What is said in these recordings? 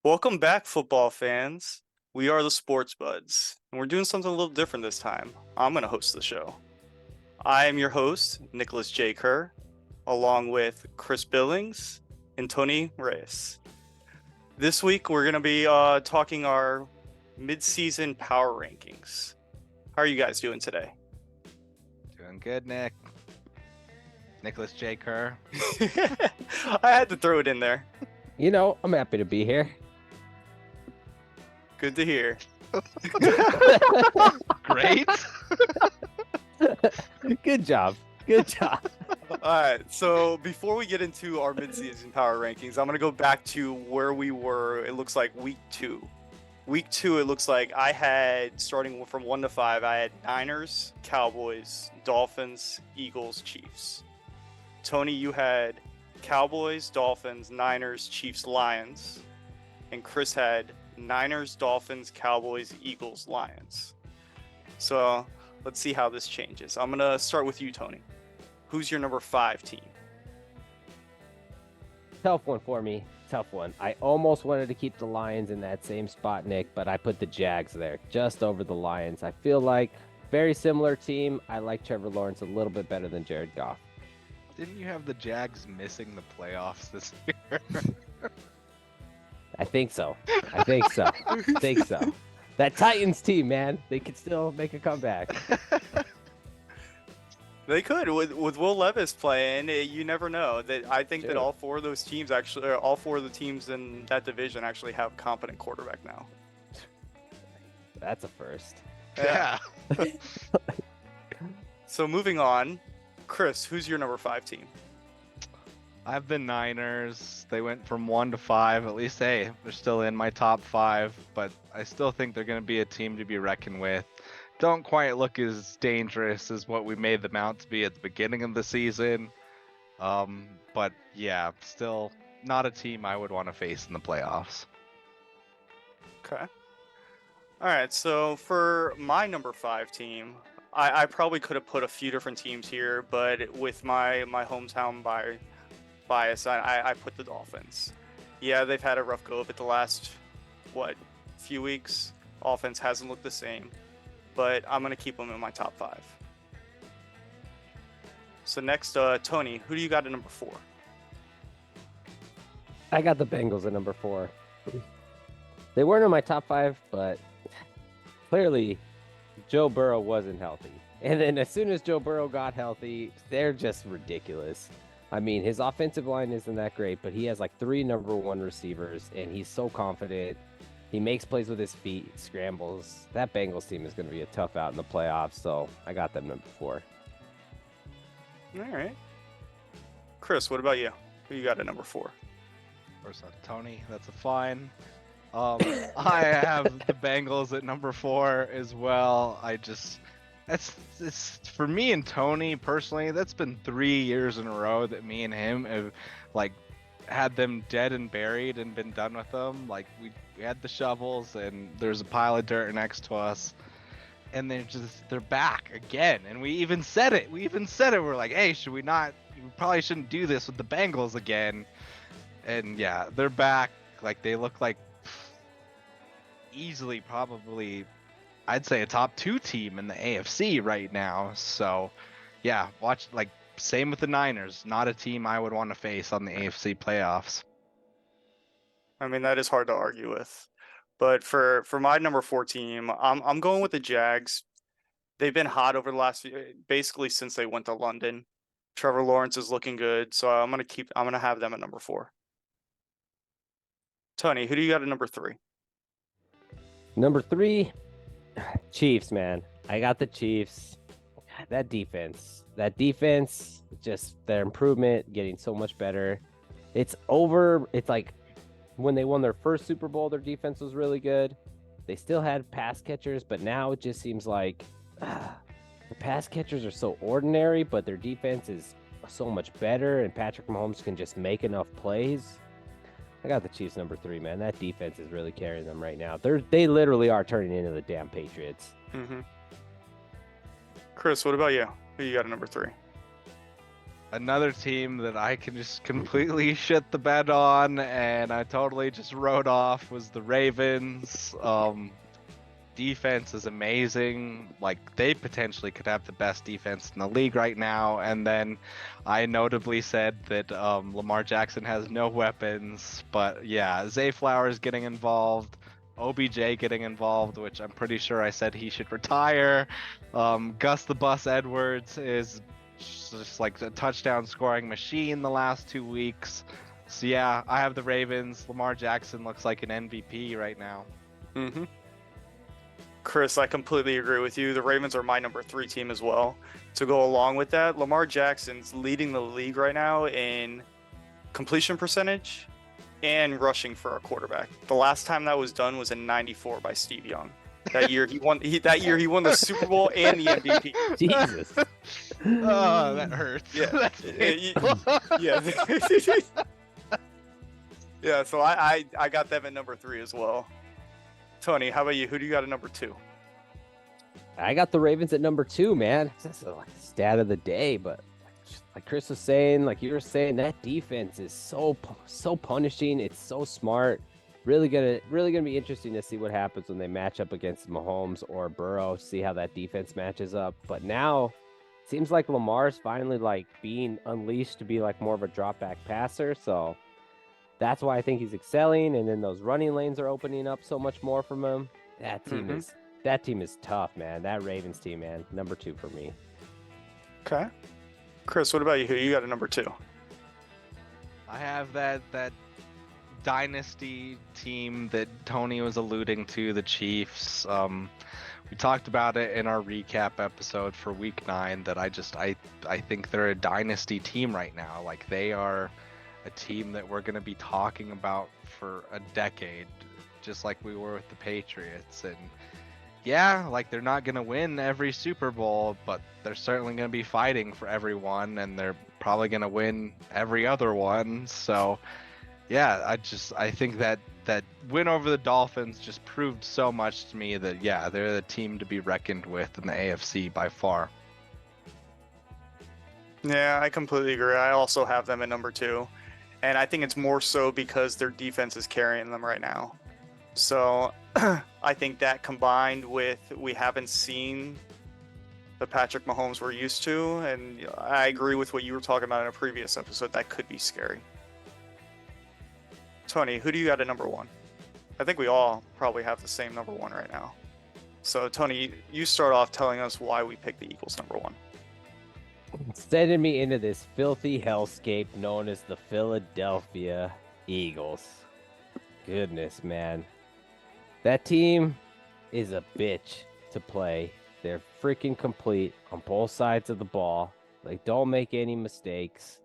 Welcome back, football fans. We are the Sports Buds, and we're doing something a little different this time. I'm going to host the show. I am your host, Nicholas J. Kerr, along with Chris Billings and Tony Reyes. This week, we're going to be talking our Midseason Power Rankings. How are you guys doing today? Doing good, Nick. Nicholas J. Kerr. I had to throw it in there. You know, I'm happy to be here. Good to hear. Great. Good job. Good job. All right, so before we get into our midseason power rankings, I'm going to go back to where we were. It looks like week two. Week two, it looks like I had, starting from 1 to 5, I had Niners, Cowboys, Dolphins, Eagles, Chiefs. Tony, you had Cowboys, Dolphins, Niners, Chiefs, Lions. And Chris had Niners, Dolphins, Cowboys, Eagles, Lions. So let's see how this changes. I'm going to start with you, Tony. Who's your number 5 team? Tough one for me. Tough one. I almost wanted to keep the Lions in that same spot, Nick, but I put the Jags there, just over the Lions. I feel like very similar team. I like Trevor Lawrence a little bit better than Jared Goff. Didn't you have the Jags missing the playoffs this year? I think so. I think so. That Titans team, man, they could still make a comeback. They could with Will Levis playing. You never know. I think that Sure. all four of those teams actually, all four of the teams in that division actually have competent quarterback now. That's a first. Yeah. So moving on, Chris, who's your number 5 team? I have the Niners. They went from 1 to 5. At least, hey, they're still in my top 5, but I still think they're going to be a team to be reckoned with. Don't quite look as dangerous as what we made them out to be at the beginning of the season. But yeah, still not a team I would want to face in the playoffs. Okay. All right. So for my number 5 team, I probably could have put a few different teams here, but with my hometown bias, I put the Dolphins. Yeah, they've had a rough go of it the last few weeks. Offense hasn't looked the same, but I'm gonna keep them in my top 5. So next, Tony, who do you got at number 4? I got the Bengals at number 4. They weren't in my top 5, but clearly Joe Burrow wasn't healthy. And then as soon as Joe Burrow got healthy, they're just ridiculous. I mean, his offensive line isn't that great, but he has like 3 number 1 receivers, and he's so confident. He makes plays with his feet, scrambles. That Bengals team is going to be a tough out in the playoffs, so I got them number 4. All right. Chris, what about you? Who you got at number 4? First off, Tony, that's a fine. I have the Bengals at number 4 as well. It's for me and Tony personally. That's been 3 years in a row that me and him have had them dead and buried and been done with them. Like we had the shovels and there's a pile of dirt next to us, and they're back again. And we even said it. We're like, hey, we probably shouldn't do this with the Bengals again. And yeah, they're back. Like they look like easily probably I'd say a top 2 team in the AFC right now. So yeah, same with the Niners, not a team I would want to face on the AFC playoffs. I mean, that is hard to argue with. But for my number 4 team, I'm going with the Jags. They've been hot over the last basically since they went to London. Trevor Lawrence is looking good, so I'm gonna have them at number 4. Tony, who do you got at number 3? Number 3, Chiefs, man. I got the Chiefs. That defense, just their improvement, getting so much better. It's like when they won their first Super Bowl, their defense was really good. They still had pass catchers, but now it just seems like the pass catchers are so ordinary, but their defense is so much better, and Patrick Mahomes can just make enough plays. I got the Chiefs number 3, man. That defense is really carrying them right now. They literally are turning into the damn Patriots. Mm-hmm. Chris, what about you? Who you got at number 3? Another team that I can just completely shit the bed on, and I totally just wrote off, was the Ravens. Defense is amazing. Like, they potentially could have the best defense in the league right now. And then I notably said that Lamar Jackson has no weapons. But yeah, Zay Flowers getting involved, OBJ getting involved, which I'm pretty sure I said he should retire. Gus the Bus Edwards is just like a touchdown scoring machine the last 2 weeks. So yeah, I have the Ravens. Lamar Jackson looks like an MVP right now. Mm-hmm. Chris, I completely agree with you. The Ravens are my number 3 team as well. To go along with that, Lamar Jackson's leading the league right now in completion percentage and rushing for a quarterback. The last time that was done was in '94 by Steve Young. That year he won. That year he won the Super Bowl and the MVP. Jesus. Oh, that hurts. Yeah. That's painful. Yeah. Yeah. So I got them at number 3 as well. Tony, how about you? Who do you got at number 2? I got the Ravens at number 2, man. That's like a stat of the day, but like Chris was saying, like you were saying, that defense is so punishing. It's so smart. Really gonna be interesting to see what happens when they match up against Mahomes or Burrow. See how that defense matches up. But now, it seems like Lamar's finally like being unleashed to be like more of a drop back passer. So that's why I think he's excelling. And then those running lanes are opening up so much more from him. That team is tough, man. That Ravens team, man. Number 2 for me. Okay. Chris, what about you? Who you got at number 2? I have that dynasty team that Tony was alluding to, the Chiefs. We talked about it in our recap episode for Week 9 that I think they're a dynasty team right now. Like, they are a team that we're going to be talking about for a decade, just like we were with the Patriots. And yeah, like, they're not going to win every Super Bowl, but they're certainly going to be fighting for everyone, and they're probably going to win every other one. So yeah, I think that win over the Dolphins just proved so much to me that, yeah, they're the team to be reckoned with in the AFC by far. Yeah, I completely agree. I also have them at number 2. And I think it's more so because their defense is carrying them right now. So I think that combined with we haven't seen the Patrick Mahomes we're used to, and I agree with what you were talking about in a previous episode, that could be scary. Tony, who do you got at number 1? I think we all probably have the same number 1 right now. So Tony, you start off telling us why we picked the Eagles number 1. Sending me into this filthy hellscape known as the Philadelphia Eagles. Goodness, man. That team is a bitch to play. They're freaking complete on both sides of the ball. Like, don't make any mistakes.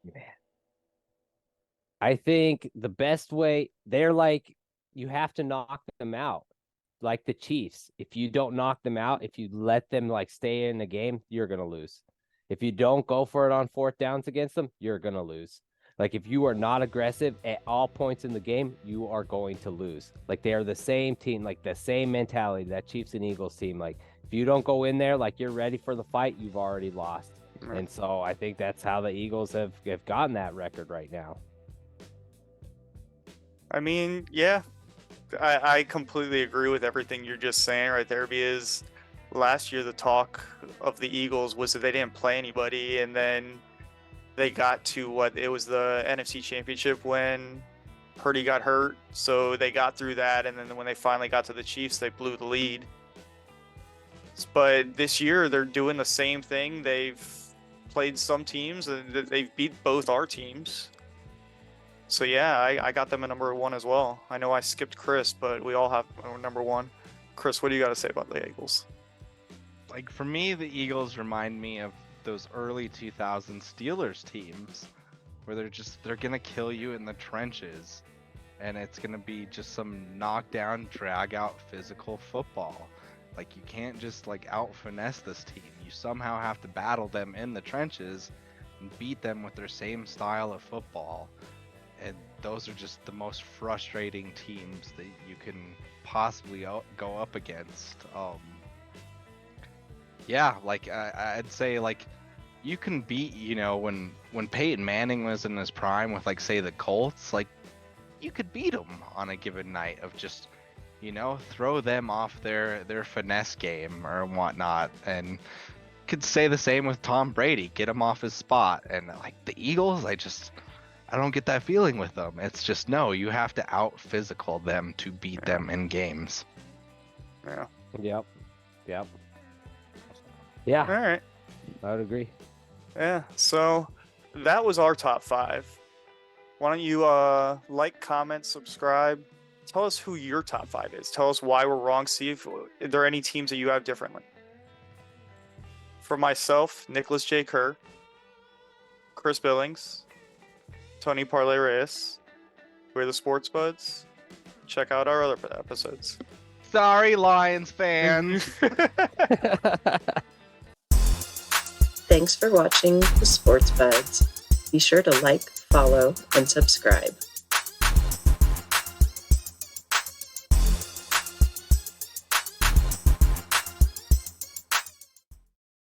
Man. I think the best way, they're like, you have to knock them out. Like the Chiefs, if you don't knock them out, if you let them like stay in the game, you're going to lose. If you don't go for it on 4th downs against them, you're going to lose. Like, if you are not aggressive at all points in the game, you are going to lose. Like, they are the same team, like the same mentality, that Chiefs and Eagles team. Like, if you don't go in there like you're ready for the fight, you've already lost. Right. And so I think that's how the Eagles have gotten that record right now. I mean, yeah, I completely agree with everything you're just saying right there, because last year the talk of the Eagles was that they didn't play anybody, and then they got to it was the NFC Championship when Purdy got hurt, so they got through that, and then when they finally got to the Chiefs, they blew the lead. But this year they're doing the same thing. They've played some teams, and they've beat both our teams. So yeah, I got them at number 1 as well. I know I skipped Chris, but we all have number 1. Chris, what do you got to say about the Eagles? Like, for me, the Eagles remind me of those early 2000s Steelers teams where they're gonna kill you in the trenches, and it's gonna be just some knockdown, drag out physical football. Like, you can't just like out finesse this team. You somehow have to battle them in the trenches and beat them with their same style of football. And those are just the most frustrating teams that you can possibly go up against. Yeah, like I'd say like you can beat, when Peyton Manning was in his prime with like say the Colts, like you could beat them on a given night of just, throw them off their finesse game or whatnot, and could say the same with Tom Brady, get him off his spot. And like the Eagles, I don't get that feeling with them. It's just no, you have to out physical them to beat them in games. Yeah. Yep. All Yeah, right. I would agree. Yeah. So that was our top 5. Why don't you like, comment, subscribe? Tell us who your top 5 is. Tell us why we're wrong. See if there are any teams that you have differently. For myself, Nicholas J. Kerr, Chris Billings, Tony Parlay Reyes. We're the Sports Buds. Check out our other episodes. Sorry, Lions fans. Thanks for watching the Sports Buds. Be sure to like, follow, and subscribe.